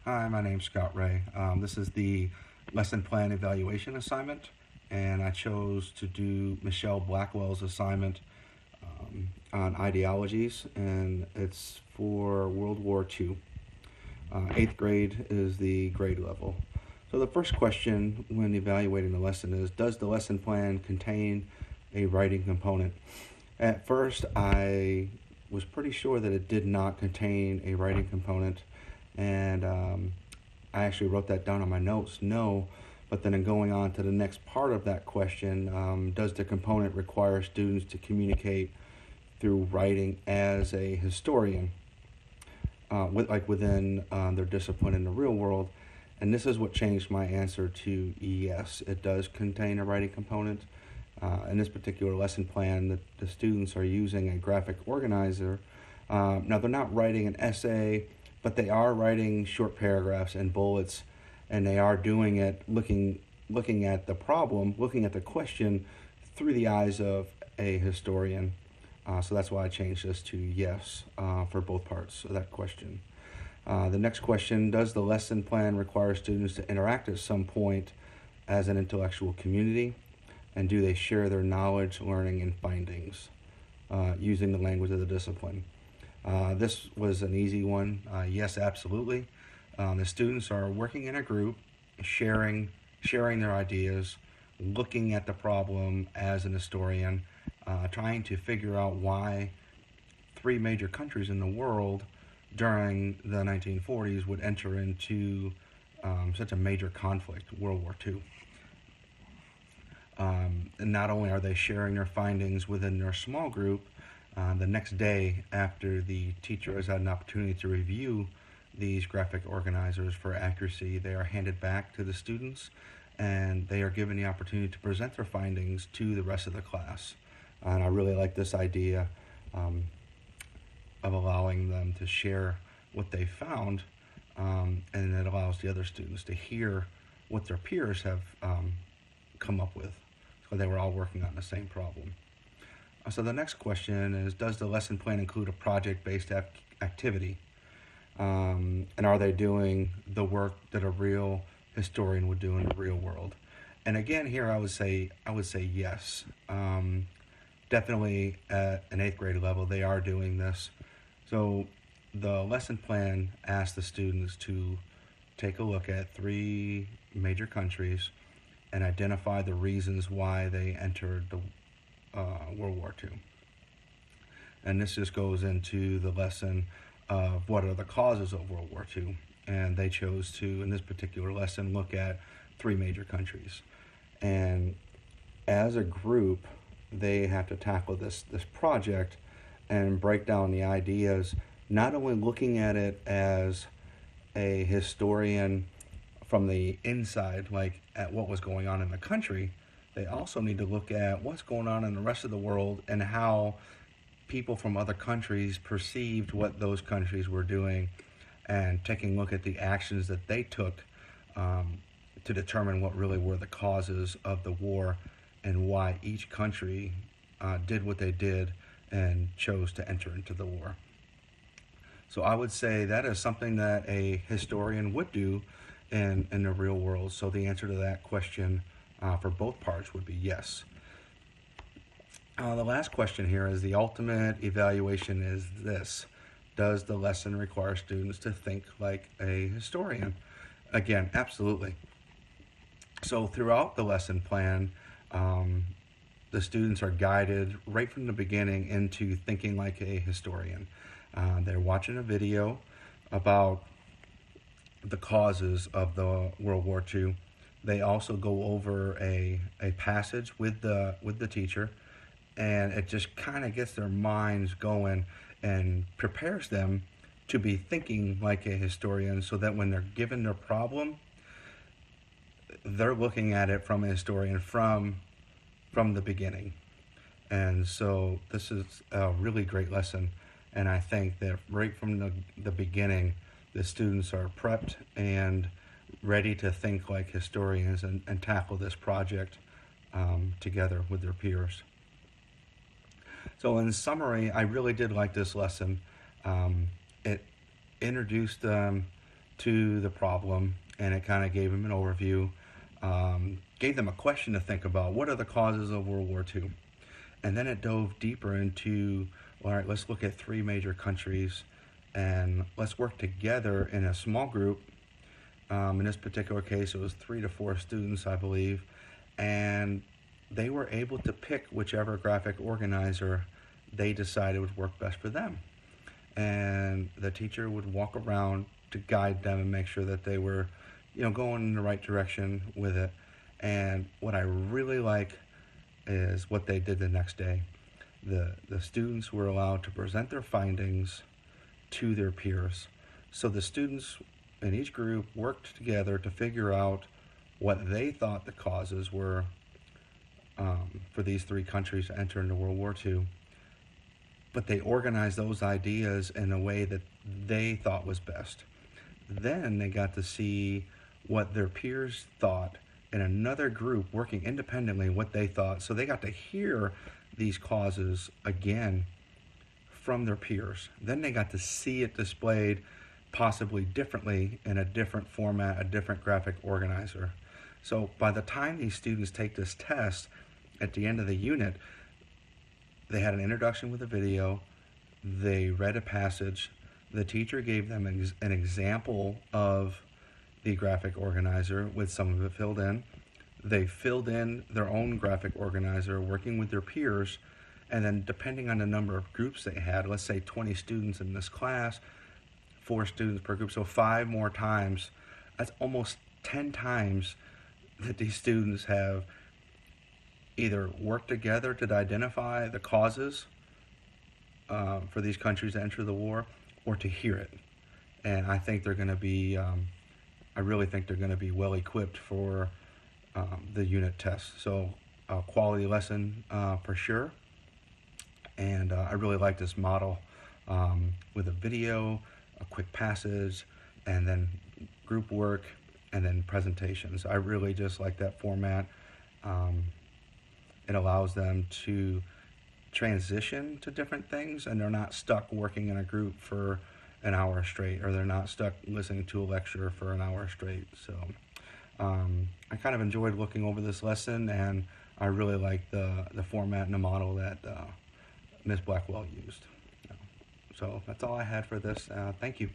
Hi, my name's Scott Ray. This is the lesson plan evaluation assignment, and I chose to do Michelle Blackwell's assignment on ideologies, and it's for World War II. Eighth grade is the grade level. So the first question when evaluating the lesson is, does the lesson plan contain a writing component? At first, I was pretty sure that it did not contain a writing component, and I actually wrote that down on my notes, no. But then in going on to the next part of that question, does the component require students to communicate through writing as a historian, within their discipline in the real world? And this is what changed my answer to yes. It does contain a writing component. In this particular lesson plan, the students are using a graphic organizer. Now, they're not writing an essay, but they are writing short paragraphs and bullets, and they are doing it looking at the problem, looking at the question through the eyes of a historian. So that's why I changed this to yes for both parts of that question. The next question, does the lesson plan require students to interact at some point as an intellectual community? And do they share their knowledge, learning, and findings using the language of the discipline? This was an easy one. Yes, absolutely. The students are working in a group, sharing their ideas, looking at the problem as an historian, trying to figure out why three major countries in the world during the 1940s would enter into such a major conflict, World War II. And not only are they sharing their findings within their small group, the next day after the teacher has had an opportunity to review these graphic organizers for accuracy, they are handed back to the students and they are given the opportunity to present their findings to the rest of the class. And I really like this idea of allowing them to share what they found, and it allows the other students to hear what their peers have come up with. So they were all working on the same problem. So the next question is, does the lesson plan include a project-based activity? And are they doing the work that a real historian would do in the real world? And again, here I would say yes. Definitely at an eighth grade level, they are doing this. So the lesson plan asks the students to take a look at three major countries and identify the reasons why they entered the World War II. And this just goes into the lesson of what are the causes of World War II. And they chose to, in this particular lesson, look at three major countries. And as a group, they have to tackle this project and break down the ideas, not only looking at it as a historian from the inside, like at what was going on in the country, they also need to look at what's going on in the rest of the world and how people from other countries perceived what those countries were doing, and taking a look at the actions that they took to determine what really were the causes of the war and why each country did what they did and chose to enter into the war. So I would say that is something that a historian would do in the real world. So the answer to that question for both parts would be yes. The last question here is, the ultimate evaluation is this: does the lesson require students to think like a historian? Again, absolutely. So throughout the lesson plan, the students are guided right from the beginning into thinking like a historian. They're watching a video about the causes of the World War II. They also go over a passage with the teacher, and it just kind of gets their minds going and prepares them to be thinking like a historian, so that when they're given their problem, they're looking at it from a historian from the beginning. And so this is a really great lesson, and I think that right from the beginning, the students are prepped and ready to think like historians and tackle this project together with their peers. So in summary, I really did like this lesson. It introduced them to the problem, and it kind of gave them an overview, gave them a question to think about. What are the causes of World War II? And then it dove deeper into, all right, let's look at three major countries and let's work together in a small group. In this particular case, it was 3 to 4 students, I believe, and they were able to pick whichever graphic organizer they decided would work best for them. And the teacher would walk around to guide them and make sure that they were, going in the right direction with it. And what I really like is what they did the next day. The students were allowed to present their findings to their peers. So the students in each group worked together to figure out what they thought the causes were for these three countries to enter into World War II. But they organized those ideas in a way that they thought was best. Then they got to see what their peers thought in another group working independently, what they thought. So they got to hear these causes again from their peers. Then they got to see it displayed possibly differently in a different format, a different graphic organizer. So by the time these students take this test at the end of the unit, they had an introduction with a video, they read a passage, the teacher gave them an example of the graphic organizer with some of it filled in. They filled in their own graphic organizer working with their peers, and then depending on the number of groups they had, let's say 20 students in this class, 4 students per group, so 5 more times. That's almost 10 times that these students have either worked together to identify the causes for these countries to enter the war, or to hear it. And I think they're going to be, I really think they're going to be well equipped for the unit test. So a quality lesson for sure. And I really like this model with a video, a quick passage, and then group work, and then presentations. I really just like that format. It allows them to transition to different things, and they're not stuck working in a group for an hour straight, or they're not stuck listening to a lecture for an hour straight. So I kind of enjoyed looking over this lesson, and I really like the format and the model that Ms. Blackwell used. So that's all I had for this. Thank you.